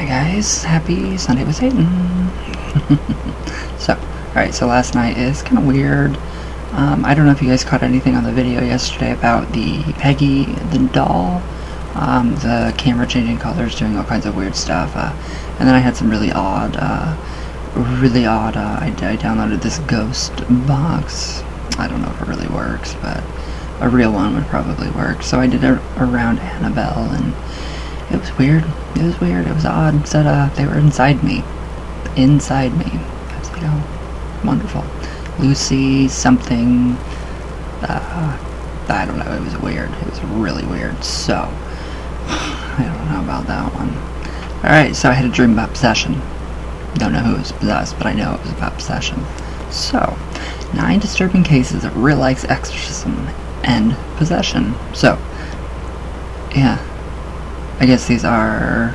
Hi guys, happy Sunday with Satan. Alright, so last night is kind of weird. I don't know if you guys caught anything on the video yesterday about the Peggy, the doll, the camera changing colors, doing all kinds of weird stuff, and then I had some really odd, I downloaded this ghost box. I don't know if it really works, but a real one would probably work. So I did it around Annabelle, and it was weird. It was odd. It said they were inside me. I was like, oh, wonderful. Lucy something. I don't know. It was weird. It was really weird. So I don't know about that one. Alright, so I had a dream about possession. Don't know who was possessed, but I know it was about possession. So, 9 disturbing cases of real-life exorcism and possession. So, yeah. I guess these are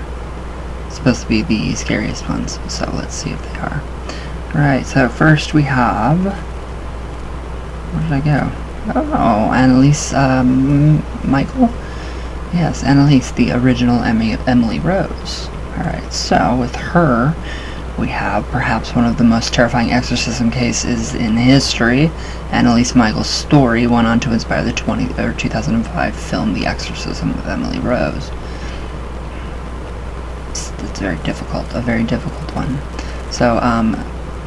supposed to be the scariest ones, so let's see if they are. Alright, so first we have... Where did I go? Oh, Annalise Michael? Yes, Annalise, the original Emily Rose. Alright, so with her, we have perhaps one of the most terrifying exorcism cases in history. Annalise Michael's story went on to inspire the 2005 film The Exorcism of Emily Rose. It's very difficult, a very difficult one. So,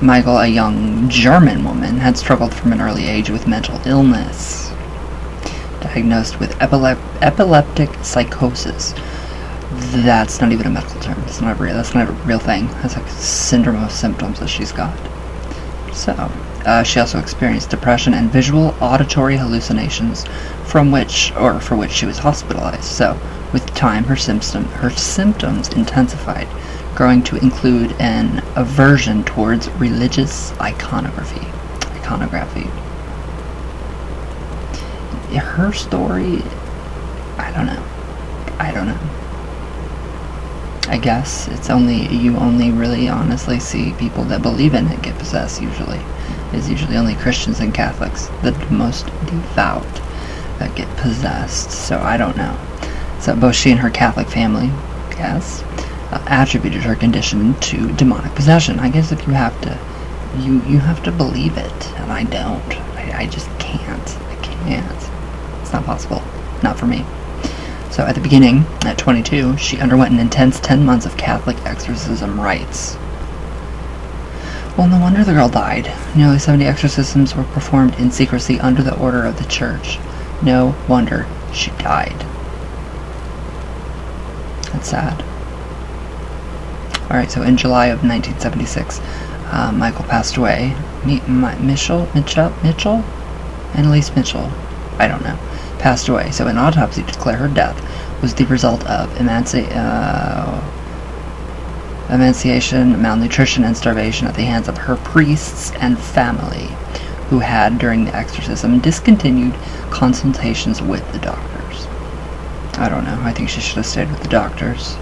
Michael, a young German woman, had struggled from an early age with mental illness, diagnosed with epileptic psychosis. That's not even a medical term. That's not a real thing. That's like syndrome of symptoms that she's got. So, she also experienced depression and visual auditory hallucinations for which she was hospitalized. So, with time, her symptoms intensified, growing to include an aversion towards religious iconography. Her story, I don't know. I guess you only really honestly see people that believe in it get possessed usually. It's usually only Christians and Catholics, the most devout, that get possessed. So I don't know. So both she and her Catholic family, yes, attributed her condition to demonic possession. I guess if you have to, you have to believe it, and I don't. I just can't. I can't. It's not possible. Not for me. So at the beginning, at 22, she underwent an intense 10 months of Catholic exorcism rites. Well, no wonder the girl died. Nearly 70 exorcisms were performed in secrecy under the order of the church. No wonder she died. That's sad. Alright, so in July of 1976, Michael passed away. Mitchell? Annalise Mitchell? I don't know. Passed away. So an autopsy declared her death was the result of emaciation, malnutrition, and starvation at the hands of her priests and family, who had, during the exorcism, discontinued consultations with the doctors. I don't know. I think she should have stayed with the doctors.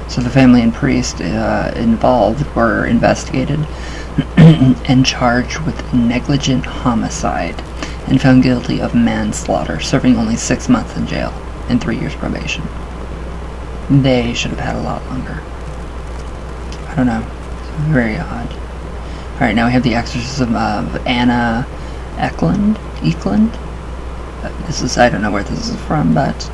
So the family and priest involved were investigated and charged with negligent homicide and found guilty of manslaughter, serving only 6 months in jail and 3 years probation. They should have had a lot longer. I don't know. It's very odd. Alright, now we have the exorcism of Anna Eklund. I don't know where this is from, but...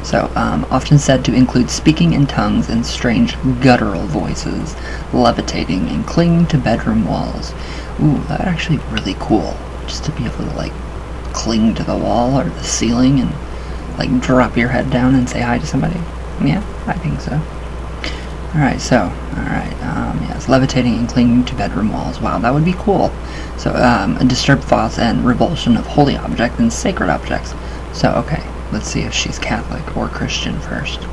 So, often said to include speaking in tongues and strange guttural voices, levitating and clinging to bedroom walls. Ooh, that's actually really cool. Just to be able to, cling to the wall or the ceiling and, drop your head down and say hi to somebody. Yeah, I think so. Yes, levitating and clinging to bedroom walls. Wow, that would be cool. So, disturbed thoughts and revulsion of holy objects and sacred objects. So, okay. Let's see if she's Catholic or Christian first.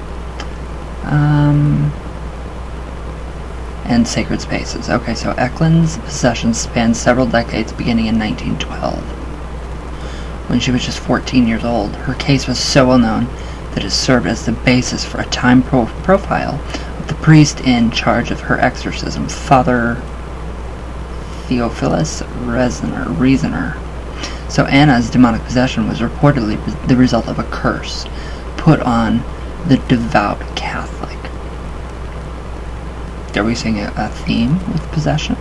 And sacred spaces. Okay, so Eklund's possession spanned several decades, beginning in 1912. When she was just 14 years old, her case was so well known that it served as the basis for a time profile of the priest in charge of her exorcism, Father Theophilus Reasoner. So Anna's demonic possession was reportedly the result of a curse put on the devout Catholic. introducing a theme with possession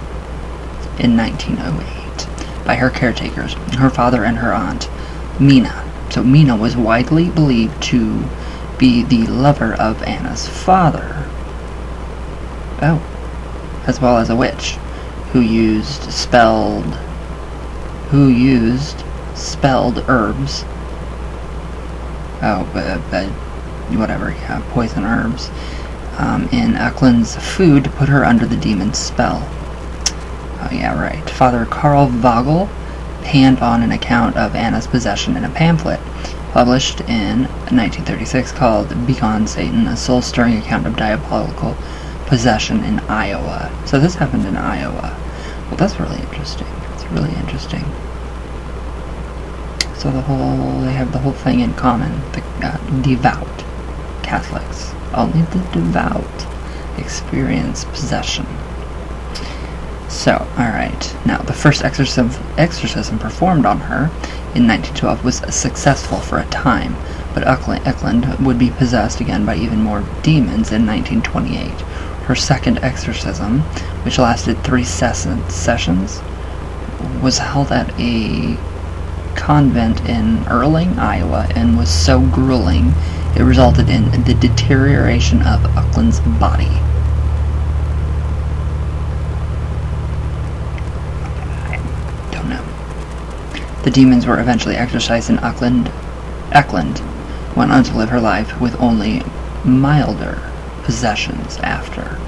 in 1908 by her caretakers, her father and her aunt, Mina. So Mina was widely believed to be the lover of Anna's father. Oh, as well as a witch who used spelled herbs. Oh, whatever, yeah, poison herbs in Eklund's food to put her under the demon's spell. Oh yeah, right. Father Karl Vogel panned on an account of Anna's possession in a pamphlet published in 1936 called Begone Satan, a soul-stirring account of diabolical possession in Iowa. So this happened in Iowa. Well, that's really interesting. It's really interesting. So they have the whole thing in common. The devout Catholics. Only the devout experience possession. So, alright. Now, the first exorcism performed on her in 1912 was successful for a time, but Eklund would be possessed again by even more demons in 1928. Her second exorcism, which lasted 3 sessions, was held at a convent in Erling, Iowa, and was so grueling it resulted in the deterioration of Eklund's body. I don't know. The demons were eventually exorcised, and Eklund went on to live her life with only milder possessions after.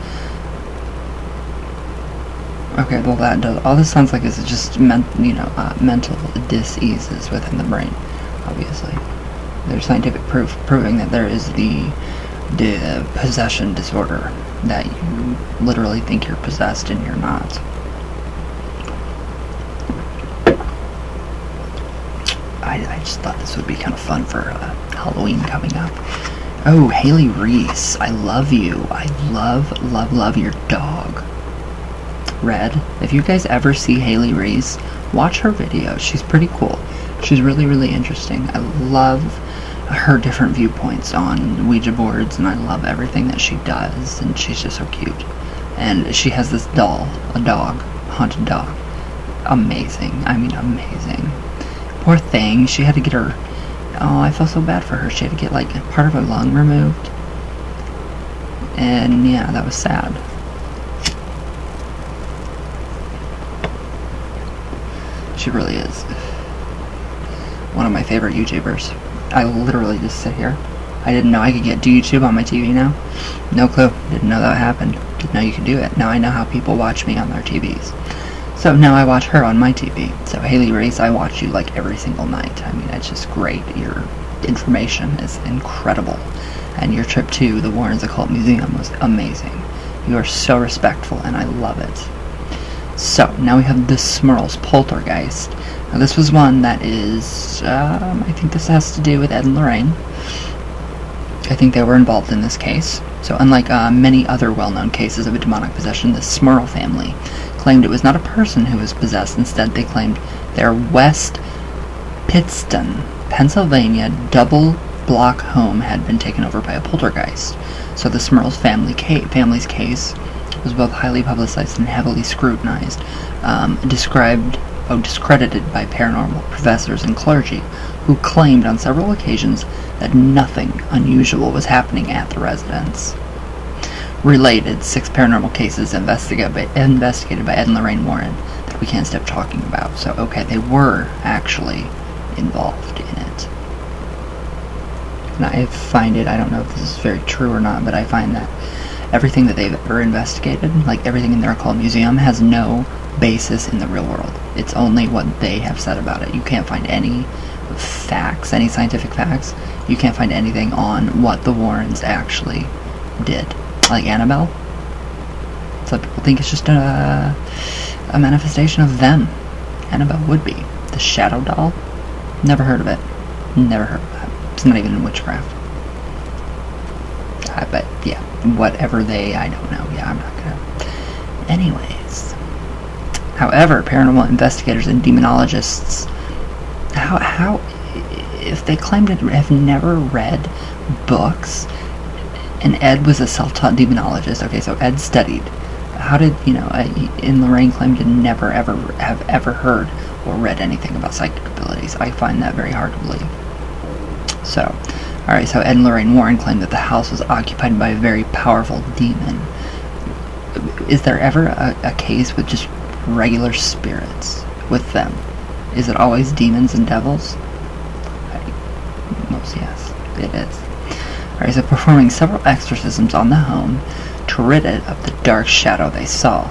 Okay, well all this sounds like is just mental diseases within the brain. Obviously, there's scientific proof proving that there is the possession disorder, that you literally think you're possessed and you're not. I just thought this would be kind of fun for Halloween coming up. Oh, Haley Reese, I love you. I love your dog. Red. If you guys ever see Haley Reese, watch her videos. She's pretty cool. She's really interesting. I love her different viewpoints on Ouija boards, and I love everything that she does, and she's just so cute. And she has this doll, a dog, haunted dog. Amazing. I mean, amazing. Poor thing. She had to get her... Oh, I feel so bad for her. She had to get, like, part of her lung removed. And, yeah, that was sad. She really is one of my favorite YouTubers. I literally just sit here. I didn't know I could get to YouTube on my TV now. No clue. Didn't know that happened. Didn't know you could do it. Now I know how people watch me on their TVs. So now I watch her on my TV. So Haley Race, I watch you like every single night. I mean, it's just great. Your information is incredible. And your trip to the Warren's Occult Museum was amazing. You are so respectful, and I love it. So, now we have the Smurls Poltergeist. Now, this was one that is, I think this has to do with Ed and Lorraine. I think they were involved in this case. So, unlike many other well-known cases of a demonic possession, the Smurl family claimed it was not a person who was possessed. Instead, they claimed their West Pittston, Pennsylvania double-block home had been taken over by a poltergeist. So, the Smurls family's case was both highly publicized and heavily scrutinized, discredited by paranormal professors and clergy, who claimed on several occasions that nothing unusual was happening at the residence. Related 6 paranormal cases investigated by Ed and Lorraine Warren that we can't stop talking about. So, okay, they were actually involved in it. And I find it, I don't know if this is very true or not, but I find that everything that they've ever investigated, like everything in their occult museum, has no basis in the real world. It's only what they have said about it. You can't find any facts, any scientific facts. You can't find anything on what the Warrens actually did. Like Annabelle. Some people think it's just a manifestation of them. Annabelle would be. The shadow doll? Never heard of it. Never heard of that. It's not even in witchcraft. But yeah, whatever I don't know. Yeah, I'm not gonna. Anyways. However, paranormal investigators and demonologists, how, if they claim to have never read books And Ed was a self-taught demonologist. Okay, so Ed studied. How did, and Lorraine claimed to never have ever heard or read anything about psychic abilities. I find that very hard to believe. So, alright, so Ed and Lorraine Warren claimed that the house was occupied by a very powerful demon. Is there ever a case with just regular spirits with them? Is it always demons and devils? Most yes, it is. Alright, so performing several exorcisms on the home to rid it of the dark shadow they saw.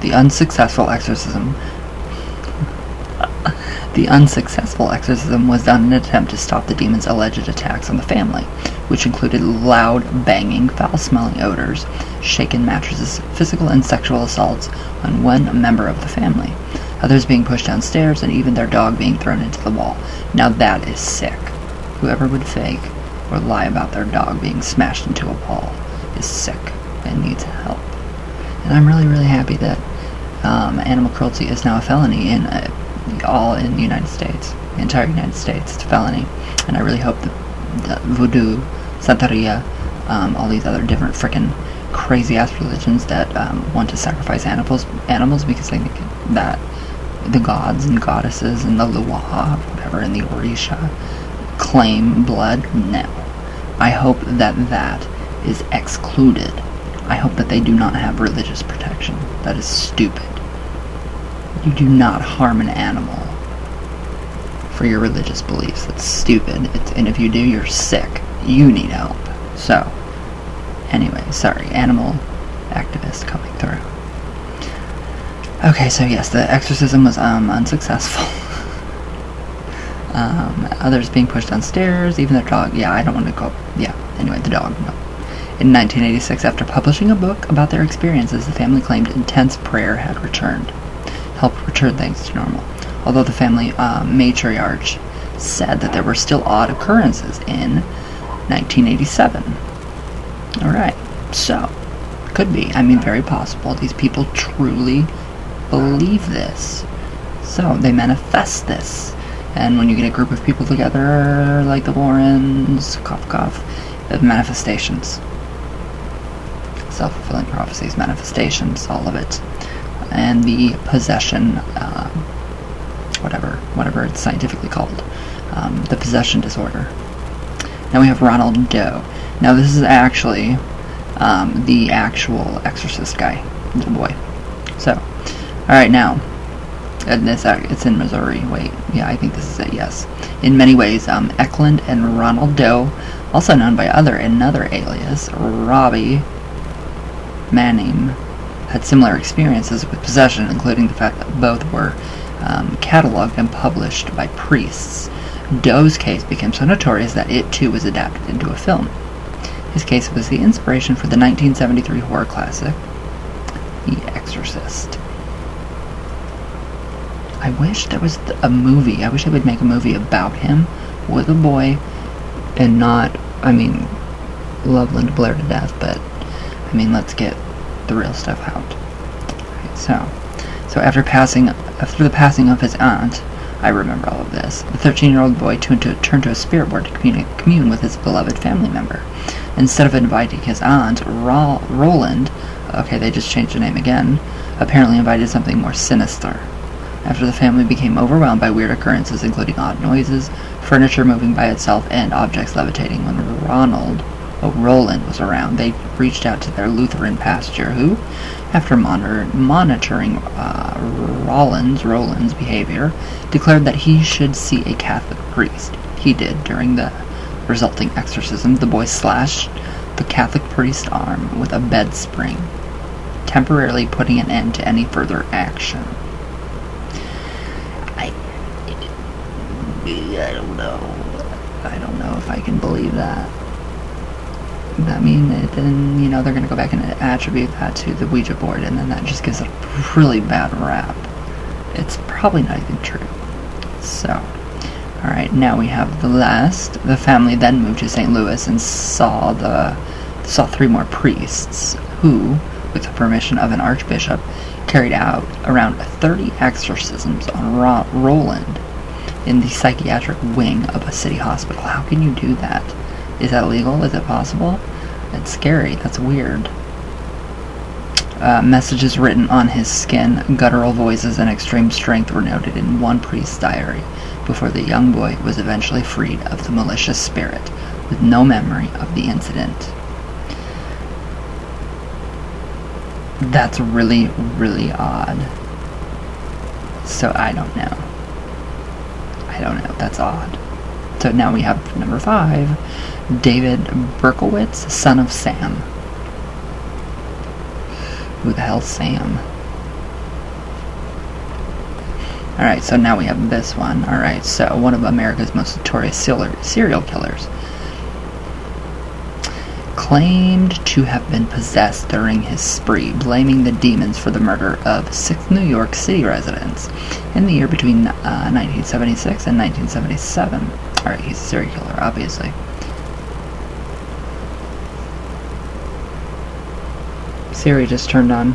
The unsuccessful exorcism was done in an attempt to stop the demon's alleged attacks on the family, which included loud banging, foul-smelling odors, shaken mattresses, physical and sexual assaults on one member of the family, others being pushed downstairs, and even their dog being thrown into the wall. Now that is sick. Whoever would fake or lie about their dog being smashed into a wall is sick and needs help. And I'm really, really happy that animal cruelty is now a felony in the United States, the entire United States. It's a felony, and I really hope that voodoo, Santeria, all these other different frickin' crazy-ass religions that want to sacrifice animals because they think that the gods and goddesses and the Luwa, whatever, and the Orisha claim blood. No. I hope that is excluded. I hope that they do not have religious protection. That is stupid. You do not harm an animal for your religious beliefs. That's stupid. And if you do, you're sick. You need help. So, anyway, sorry, animal activist coming through. Okay, so yes, the exorcism was unsuccessful. Others being pushed downstairs, even their dog. Yeah, I don't want to go. Yeah, anyway, the dog, no. In 1986, after publishing a book about their experiences, the family claimed intense prayer had helped return things to normal. Although the family matriarch said that there were still odd occurrences in 1987. Alright, so, could be. I mean, very possible. These people truly believe this. So, they manifest this. And when you get a group of people together, like the Warrens, cough cough, manifestations. Self-fulfilling prophecies, manifestations, all of it. And the possession, whatever it's scientifically called, the possession disorder. Now we have Ronald Doe. Now this is actually the actual exorcist guy, little boy. So, alright, now, it's in Missouri. Wait, yeah, I think this is it, yes. In many ways, Eklund and Ronald Doe, also known by another alias, Robbie Manning, had similar experiences with possession, including the fact that both were cataloged and published by priests. Doe's case became so notorious that it too was adapted into a film. His case was the inspiration for the 1973 horror classic, The Exorcist. I wish there was a movie. I wish they would make a movie about him with a boy and not, love Linda Blair to death, but, let's get the real stuff out. Right, so after the passing of his aunt, I remember all of this, the 13-year-old boy turned to a spirit board to commune with his beloved family member. Instead of inviting his aunt, Roland, okay, they just changed the name again, apparently invited something more sinister. After the family became overwhelmed by weird occurrences, including odd noises, furniture moving by itself, and objects levitating, when Roland was around, they reached out to their Lutheran pastor, who, after monitoring Roland's behavior, declared that he should see a Catholic priest. He did. During the resulting exorcism, the boy slashed the Catholic priest's arm with a bed spring, temporarily putting an end to any further action. I don't know. I don't know if I can believe that. Then, they're going to go back and attribute that to the Ouija board, and then that just gives it a really bad rap. It's probably not even true. So, alright, now we have the last. The family then moved to St. Louis and saw 3 more priests who, with the permission of an archbishop, carried out around 30 exorcisms on Roland in the psychiatric wing of a city hospital. How can you do that? Is that legal? Is it possible? It's scary. That's weird. Messages written on his skin, guttural voices, and extreme strength were noted in one priest's diary before the young boy was eventually freed of the malicious spirit, with no memory of the incident. That's really, really odd. So I don't know. That's odd. So now we have number 5, David Berkowitz, son of Sam. Who the hell's Sam? Alright, so now we have this one. Alright, so one of America's most notorious serial killers claimed to have been possessed during his spree, blaming the demons for the murder of 6 New York City residents in the year between 1976 and 1977. Alright, he's a serial killer, obviously. Siri just turned on.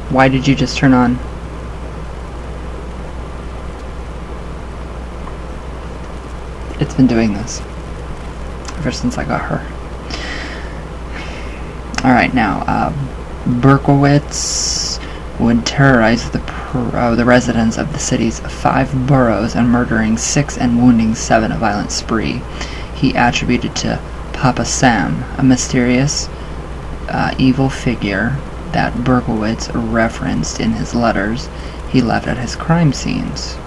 Why did you just turn on? It's been doing this ever since I got her. Alright, now, Berkowitz would terrorize the residents of the city's 5 boroughs and murdering 6 and wounding 7, a violent spree he attributed to Papa Sam, a mysterious, evil figure that Berkowitz referenced in his letters he left at his crime scenes.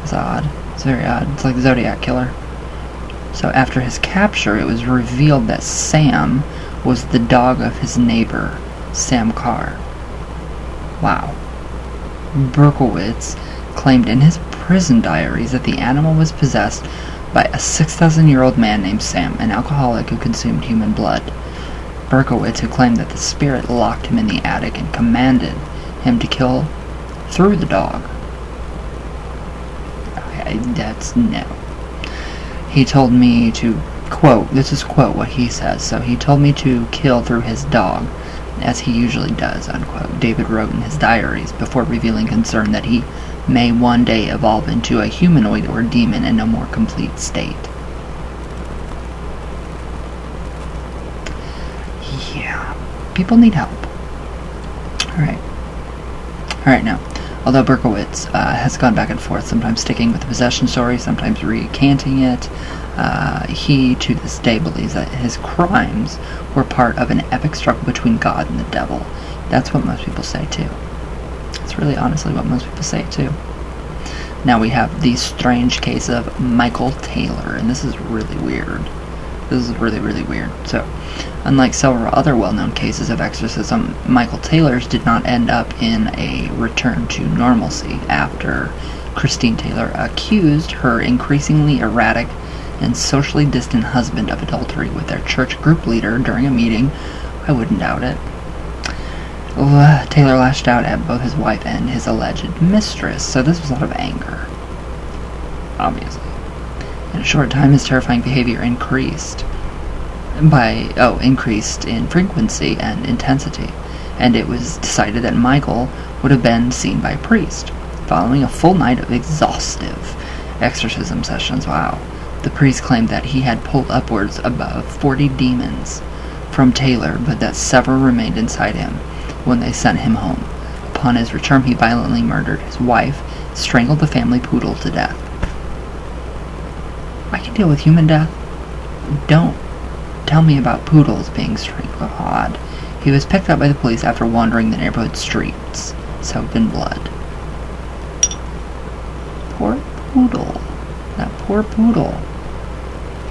It's odd. It's very odd. It's like the Zodiac Killer. So after his capture, it was revealed that Sam was the dog of his neighbor, Sam Carr. Wow. Berkowitz claimed in his prison diaries that the animal was possessed by a 6,000-year-old man named Sam, an alcoholic who consumed human blood. Berkowitz, who claimed that the spirit locked him in the attic and commanded him to kill through the dog. That's no. He told me to, quote, this is quote what he says, so he told me to kill through his dog, as he usually does, unquote, David wrote in his diaries, before revealing concern that he may one day evolve into a humanoid or demon in a more complete state. Yeah, people need help. Alright, now, although Berkowitz has gone back and forth, sometimes sticking with the possession story, sometimes recanting it, he, to this day, believes that his crimes were part of an epic struggle between God and the devil. That's what most people say, too. That's really honestly what most people say, too. Now we have the strange case of Michael Taylor, and this is really weird. This is really, really weird. So, unlike several other well-known cases of exorcism, Michael Taylor's did not end up in a return to normalcy after Christine Taylor accused her increasingly erratic and socially distant husband of adultery with their church group leader during a meeting. I wouldn't doubt it. Taylor lashed out at both his wife and his alleged mistress, so this was out of anger, obviously. In a short time, his terrifying behavior increased in frequency and intensity, and it was decided that Michael would have been seen by a priest. Following a full night of exhaustive exorcism sessions, wow, the priest claimed that he had pulled upwards above 40 demons from Taylor, but that several remained inside him when they sent him home. Upon his return, he violently murdered his wife, strangled the family poodle to death. I can deal with human death. Don't tell me about poodles being strangled. Odd. He was picked up by the police after wandering the neighborhood streets, soaked in blood. Poor poodle. That poor poodle.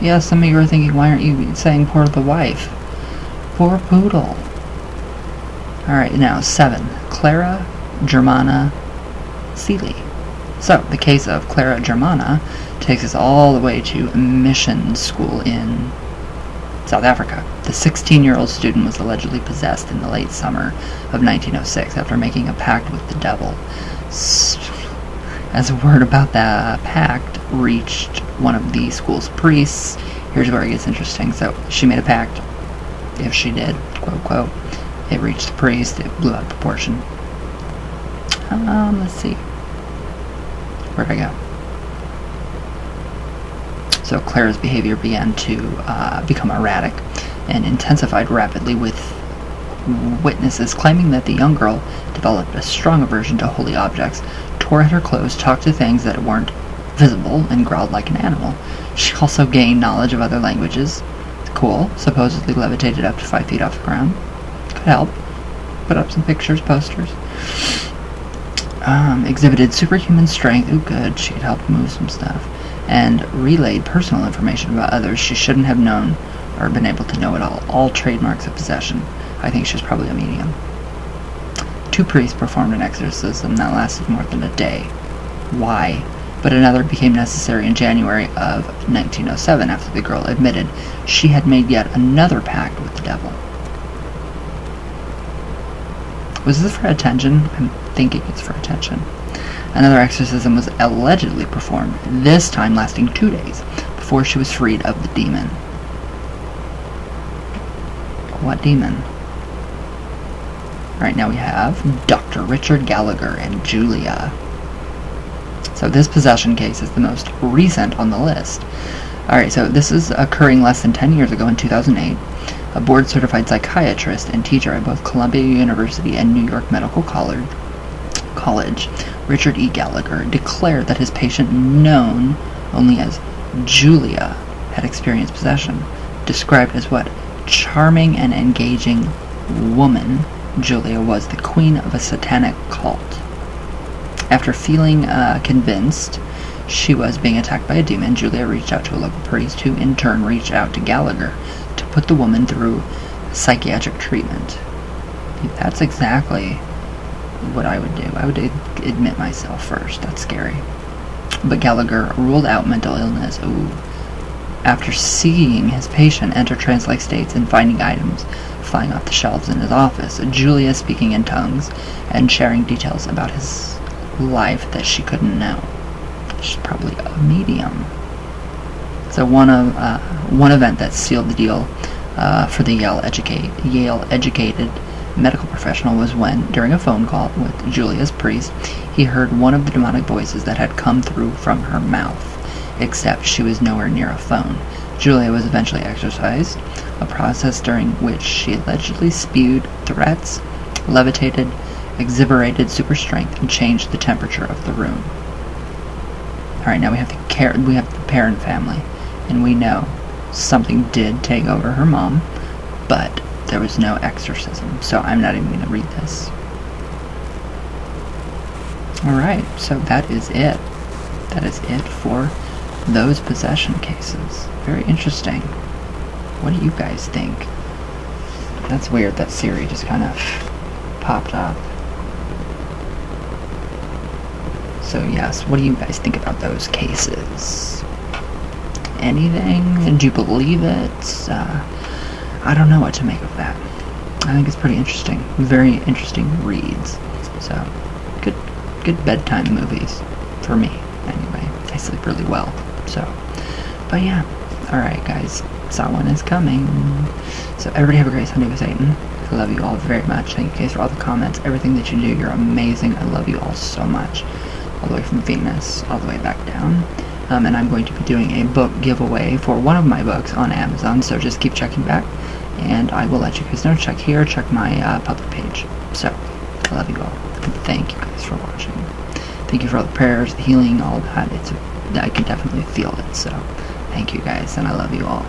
Yeah, some of you are thinking, why aren't you saying poor the wife? Poor poodle. Alright, now 7. Clara Germana Seeley. So, the case of Clara Germana takes us all the way to mission school in South Africa. The 16-year-old student was allegedly possessed in the late summer of 1906 after making a pact with the devil. As word about that pact reached one of the school's priests, here's where it gets interesting. So, she made a pact. If she did, quote, quote, it reached the priest, it blew out of proportion. Let's see. Where'd I go? So Clara's behavior began to become erratic and intensified rapidly, with witnesses claiming that the young girl developed a strong aversion to holy objects, tore at her clothes, talked to things that weren't visible, and growled like an animal. She also gained knowledge of other languages. Cool. Supposedly levitated up to 5 feet off the ground. Could help. Put up some pictures, posters. Exhibited superhuman strength. Ooh, good. She could help move some stuff. And relayed personal information about others she shouldn't have known or been able to know at all. All trademarks of possession. I think she was probably a medium. 2 priests performed an exorcism that lasted more than a day. Why? But another became necessary in January of 1907 after the girl admitted she had made yet another pact with the devil. Was this for attention? I'm thinking it's for attention. Another exorcism was allegedly performed, this time lasting 2 days, before she was freed of the demon. What demon? Right now we have Dr. Richard Gallagher and Julia. So this possession case is the most recent on the list. Alright, so this is occurring less than 10 years ago in 2008. A board-certified psychiatrist and teacher at both Columbia University and New York Medical College, Richard E. Gallagher, declared that his patient, known only as Julia, had experienced possession. Described as what? Charming and engaging woman, Julia was the queen of a satanic cult. After feeling convinced she was being attacked by a demon, Julia reached out to a local priest, who in turn reached out to Gallagher to put the woman through psychiatric treatment. That's exactly what I would do. I would admit myself first. That's scary. But Gallagher ruled out mental illness. Ooh. After seeing his patient enter trance-like states and finding items flying off the shelves in his office, Julia speaking in tongues and sharing details about his life that she couldn't know. She's probably a medium. So one event that sealed the deal for the Yale-educated medical professional was when, during a phone call with Julia's priest, he heard one of the demonic voices that had come through from her mouth, except she was nowhere near a phone. Julia was eventually exorcised, a process during which she allegedly spewed threats, levitated, exhiberated super strength, and changed the temperature of the room. Alright, now we have the parent family, and we know something did take over her mom, but there was no exorcism, so I'm not even going to read this. Alright, so that is it. That is it for those possession cases. Very interesting. What do you guys think? That's weird that Siri just kind of popped up. So yes, what do you guys think about those cases? Anything? Did you believe it? I don't know what to make of that. I think it's pretty interesting. Very interesting reads. So, good bedtime movies. For me, anyway. I sleep really well. So, but yeah. Alright guys, Samhain is coming. So everybody have a great Sunday with Satan. I love you all very much. Thank you guys for all the comments, everything that you do. You're amazing. I love you all so much. All the way from Venus, all the way back down. And I'm going to be doing a book giveaway for one of my books on Amazon, so just keep checking back, and I will let you guys know. Check here, check my public page. So, I love you all, and thank you guys for watching. Thank you for all the prayers, the healing, all that. I can definitely feel it, so thank you guys, and I love you all.